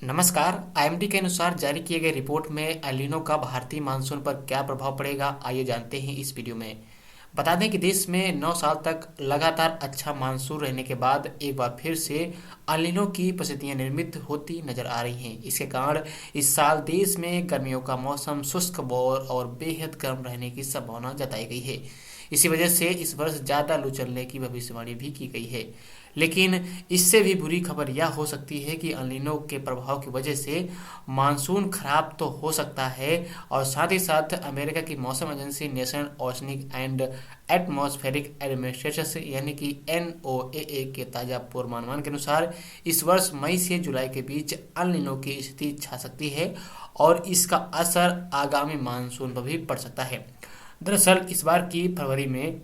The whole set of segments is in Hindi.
नमस्कार। आईएमडी के अनुसार जारी किए गए रिपोर्ट में एल नीनो का भारतीय मानसून पर क्या प्रभाव पड़ेगा, आइए जानते हैं इस वीडियो में। बता दें कि देश में 9 साल तक लगातार अच्छा मानसून रहने के बाद एक बार फिर से एल नीनो की परिस्थितियां निर्मित होती नजर आ रही हैं। इसके कारण इस साल देश में गर्मियों का मौसम शुष्क और बेहद गर्म रहने की संभावना जताई गई है। इसी वजह से इस वर्ष ज़्यादा लू चलने की भविष्यवाणी भी की गई है। लेकिन इससे भी बुरी खबर यह हो सकती है कि एल नीनो के प्रभाव की वजह से मानसून खराब तो हो सकता है और साथ ही साथ अमेरिका की मौसम agency national oceanic and atmospheric administration यानी कि NOAA के ताज़ा पूर्वानुमान के अनुसार इस वर्ष मई से जुलाई के बीच एल नीनो की स्थिति छा सकती है और इसका असर आगामी मानसून पर भी पड़ सकता है। दरअसल इस बार की फरवरी में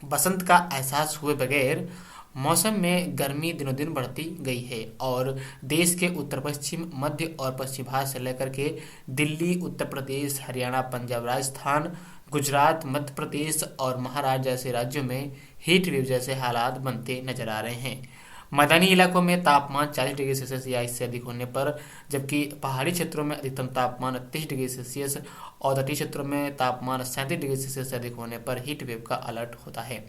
बसंत का एहसास हुए बगैर मौसम में गर्मी दिनों दिन बढ़ती गई है और देश के उत्तर पश्चिम, मध्य और पश्चिम भाग से लेकर के दिल्ली, उत्तर प्रदेश, हरियाणा, पंजाब, राजस्थान, गुजरात, मध्य प्रदेश और महाराष्ट्र जैसे राज्यों में हीट वेव जैसे हालात बनते नजर आ रहे हैं। मैदानी इलाकों में तापमान 40 डिग्री सेल्सियस या इससे अधिक होने पर, जबकि पहाड़ी क्षेत्रों में अधिकतम तापमान 30 डिग्री सेल्सियस और तटीय क्षेत्रों में तापमान 37 डिग्री सेल्सियस से अधिक होने पर हीट वेव का अलर्ट होता है।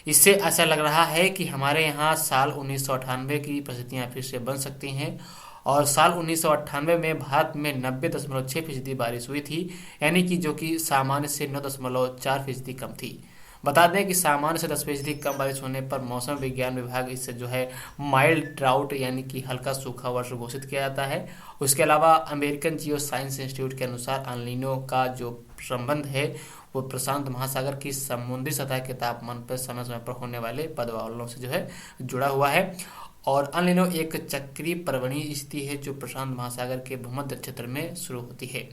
इससे ऐसा लग रहा है कि हमारे यहाँ साल 1998 की परिस्थितियाँ फिर से बन सकती हैं और साल 1998 में भारत में 90.6% बारिश हुई थी, यानी कि जो कि सामान्य से 9.4% कम थी। बता दें कि सामान्य से 10% कम बारिश होने पर मौसम विज्ञान विभाग इससे जो है माइल्ड ड्राउट यानी कि हल्का सूखा वर्ष घोषित किया जाता है। उसके अलावा अमेरिकन जियो साइंस इंस्टीट्यूट के अनुसार एल नीनो का जो संबंध है वो प्रशांत महासागर की समुद्री सतह के तापमान पर समय समय पर होने वाले बदलावों से जो है जुड़ा हुआ है और एल नीनो एक चक्रीय पर्वणीय स्थिति है जो प्रशांत महासागर के भूमध्य क्षेत्र में शुरू होती है।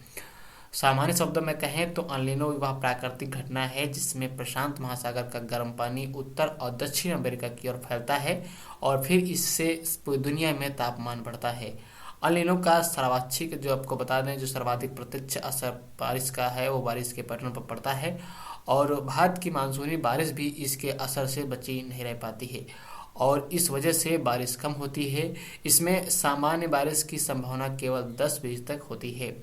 सामान्य शब्दों में कहें तो एल नीनो वह प्राकृतिक घटना है जिसमें प्रशांत महासागर का गर्म पानी उत्तर और दक्षिण अमेरिका की ओर फैलता है और फिर इससे पूरी दुनिया में तापमान बढ़ता है। एल नीनो का सर्वाधिक जो आपको बता दें जो सर्वाधिक प्रत्यक्ष असर बारिश का है वो बारिश के पैटर्न पर पड़ता है और भारत की मानसूनी बारिश भी इसके असर से बची नहीं रह पाती है और इस वजह से बारिश कम होती है। इसमें सामान्य बारिश की संभावना केवल 10% तक होती है।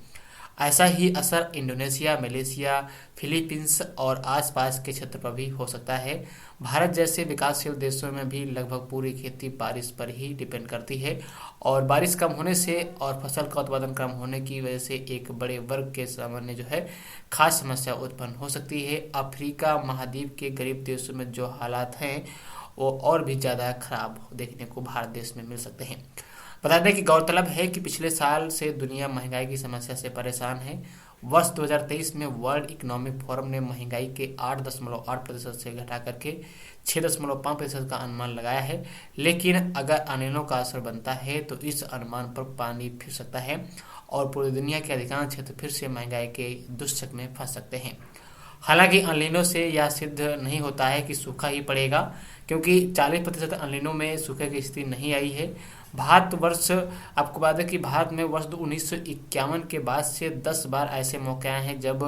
ऐसा ही असर इंडोनेशिया, मलेशिया, फिलीपींस और आसपास के क्षेत्र पर भी हो सकता है। भारत जैसे विकासशील देशों में भी लगभग पूरी खेती बारिश पर ही डिपेंड करती है और बारिश कम होने से और फसल का उत्पादन कम होने की वजह से एक बड़े वर्ग के सामने जो है खास समस्या उत्पन्न हो सकती है। अफ्रीका महाद्वीप के गरीब देशों में जो हालात हैं वो और भी ज़्यादा खराब देखने को भारत देश में मिल सकते हैं। बता दें कि गौरतलब है कि पिछले साल से दुनिया महंगाई की समस्या से परेशान है। वर्ष 2023 में वर्ल्ड इकोनॉमिक फोरम ने महंगाई के 8.8% से घटा करके 6.5% का अनुमान लगाया है। लेकिन अगर एल नीनो का असर बनता है तो इस अनुमान पर पानी फिर सकता है और पूरी दुनिया के अधिकांश क्षेत्र फिर से महंगाई के दुश्चक में फंस सकते हैं। हालांकि एल नीनो से यह सिद्ध नहीं होता है कि सूखा ही पड़ेगा, क्योंकि 40% एल नीनो में सूखे की स्थिति नहीं आई है। आपको बता दें कि भारत में वर्ष 1951 के बाद से 10 बार ऐसे मौके आए हैं जब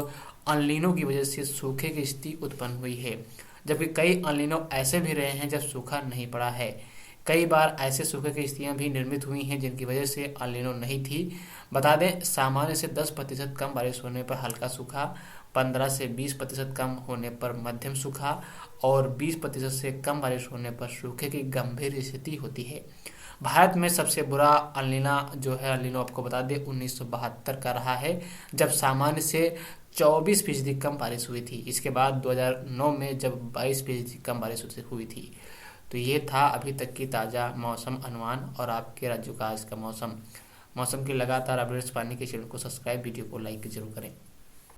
एल नीनो की वजह से सूखे की स्थिति उत्पन्न हुई है, जबकि कई एल नीनो ऐसे भी रहे हैं जब सूखा नहीं पड़ा है। कई बार ऐसे सूखे की स्थितियां भी निर्मित हुई हैं जिनकी वजह से एल नीनो नहीं थी। बता दें सामान्य से 10% कम बारिश होने पर हल्का सूखा, 15 से 20% कम होने पर मध्यम सूखा और 20% से कम बारिश होने पर सूखे की गंभीर स्थिति होती है। भारत में सबसे बुरा एल नीनो आपको बता दें 1972 का रहा है, जब सामान्य से 24% कम बारिश हुई थी। इसके बाद 2009 में जब 22% कम बारिश हुई थी। तो ये था अभी तक की ताज़ा मौसम अनुमान और आपके राज्यों का आज का मौसम की लगातार अपडेट्स पाने के चैनल को सब्सक्राइब, वीडियो को लाइक जरूर करें।